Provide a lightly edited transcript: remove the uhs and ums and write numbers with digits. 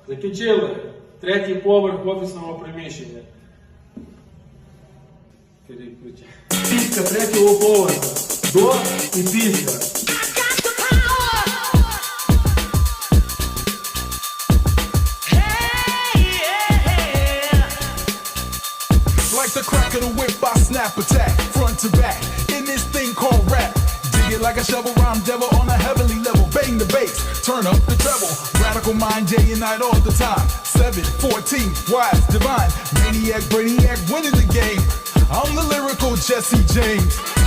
Закінчили. Третій поверх офісного приміщення. Після третього поверха. До і після. Like the crack of the whip, I snap attack, front to back, in this thing called rap. Dig it like a shovel, rhyme devil on a heavenly level. Bang the bass, turn up the treble. Radical mind, day and night, all the time. 7, 14, wise, divine. Maniac, brainiac, winning the game. I'm the lyrical Jesse James.